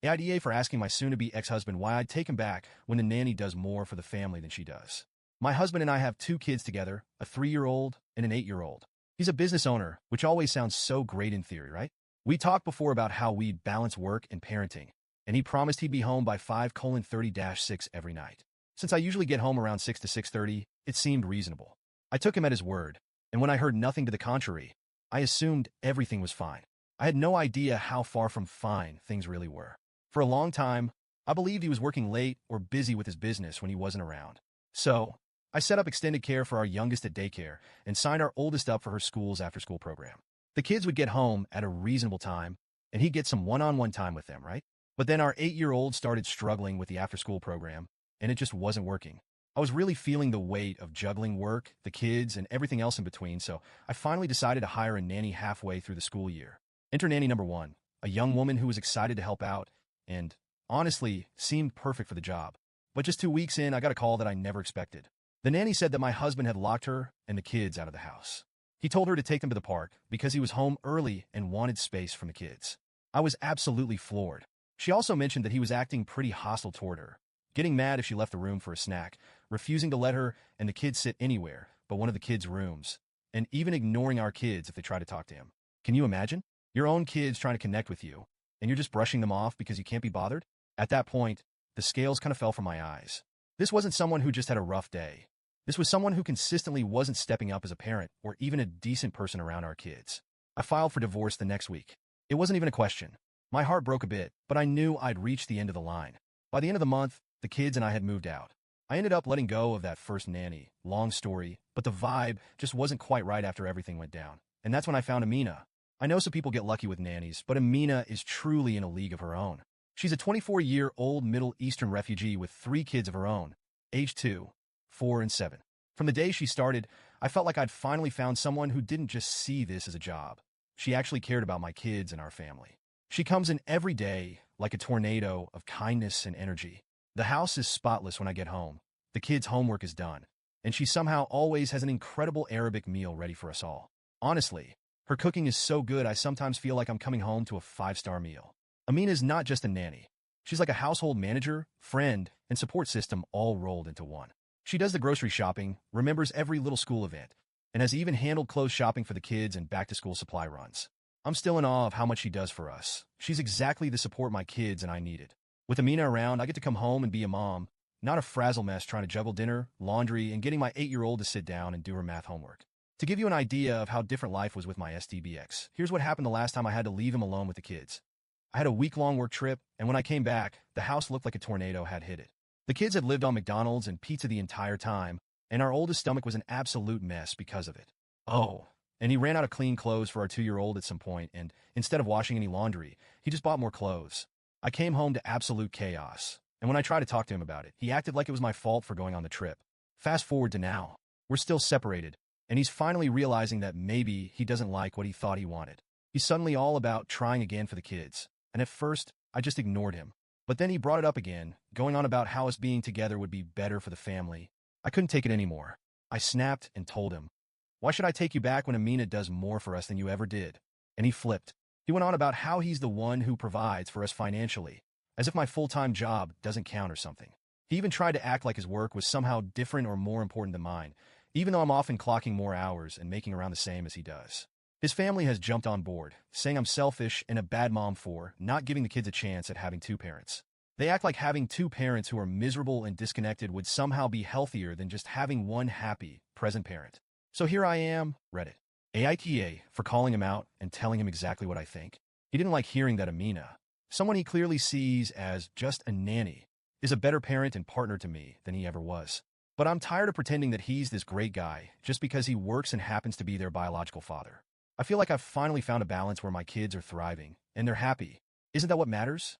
AITA for asking my soon-to-be ex-husband why I'd take him back when the nanny does more for the family than she does. My husband and I have 2 kids together, a 3-year-old and an 8-year-old. He's a business owner, which always sounds so great in theory, right? We talked before about how we'd balance work and parenting, and he promised he'd be home by 5:30-6 every night. Since I usually get home around 6 to 6:30, it seemed reasonable. I took him at his word, and when I heard nothing to the contrary, I assumed everything was fine. I had no idea how far from fine things really were. For a long time, I believed he was working late or busy with his business when he wasn't around. So, I set up extended care for our youngest at daycare and signed our oldest up for her school's after-school program. The kids would get home at a reasonable time, and he'd get some one-on-one time with them, right? But then our 8-year-old started struggling with the after-school program, and it just wasn't working. I was really feeling the weight of juggling work, the kids, and everything else in between, so I finally decided to hire a nanny halfway through the school year. Enter nanny number 1, a young woman who was excited to help out and, honestly, seemed perfect for the job. But just 2 weeks in, I got a call that I never expected. The nanny said that my husband had locked her and the kids out of the house. He told her to take them to the park because he was home early and wanted space from the kids. I was absolutely floored. She also mentioned that he was acting pretty hostile toward her, getting mad if she left the room for a snack, refusing to let her and the kids sit anywhere but one of the kids' rooms, and even ignoring our kids if they tried to talk to him. Can you imagine? Your own kids trying to connect with you, and you're just brushing them off because you can't be bothered? At that point, the scales kind of fell from my eyes. This wasn't someone who just had a rough day. This was someone who consistently wasn't stepping up as a parent or even a decent person around our kids. I filed for divorce the next week. It wasn't even a question. My heart broke a bit, but I knew I'd reached the end of the line. By the end of the month, the kids and I had moved out. I ended up letting go of that first nanny. Long story, but the vibe just wasn't quite right after everything went down. And that's when I found Amina. I know some people get lucky with nannies, but Amina is truly in a league of her own. She's a 24-year-old Middle Eastern refugee with 3 kids of her own, age 2, 4, and 7. From the day she started, I felt like I'd finally found someone who didn't just see this as a job. She actually cared about my kids and our family. She comes in every day like a tornado of kindness and energy. The house is spotless when I get home. The kids' homework is done. And she somehow always has an incredible Arabic meal ready for us all. Honestly, her cooking is so good I sometimes feel like I'm coming home to a 5-star meal. Amina is not just a nanny. She's like a household manager, friend, and support system all rolled into one. She does the grocery shopping, remembers every little school event, and has even handled clothes shopping for the kids and back-to-school supply runs. I'm still in awe of how much she does for us. She's exactly the support my kids and I needed. With Amina around, I get to come home and be a mom, not a frazzle mess trying to juggle dinner, laundry, and getting my 8-year-old to sit down and do her math homework. To give you an idea of how different life was with my SDBX, here's what happened the last time I had to leave him alone with the kids. I had a week-long work trip, and when I came back, the house looked like a tornado had hit it. The kids had lived on McDonald's and pizza the entire time, and our oldest stomach was an absolute mess because of it. Oh, and he ran out of clean clothes for our 2-year-old at some point, and instead of washing any laundry, he just bought more clothes. I came home to absolute chaos, and when I tried to talk to him about it, he acted like it was my fault for going on the trip. Fast forward to now. We're still separated, and he's finally realizing that maybe he doesn't like what he thought he wanted. He's suddenly all about trying again for the kids. And at first, I just ignored him. But then he brought it up again, going on about how us being together would be better for the family. I couldn't take it anymore. I snapped and told him, "Why should I take you back when Amina does more for us than you ever did?" And he flipped. He went on about how he's the one who provides for us financially, as if my full-time job doesn't count or something. He even tried to act like his work was somehow different or more important than mine, even though I'm often clocking more hours and making around the same as he does. His family has jumped on board, saying I'm selfish and a bad mom for not giving the kids a chance at having 2 parents. They act like having 2 parents who are miserable and disconnected would somehow be healthier than just having one happy, present parent. So here I am, Reddit. AITA for calling him out and telling him exactly what I think. He didn't like hearing that Amina, someone he clearly sees as just a nanny, is a better parent and partner to me than he ever was. But I'm tired of pretending that he's this great guy just because he works and happens to be their biological father. I feel like I've finally found a balance where my kids are thriving, and they're happy. Isn't that what matters?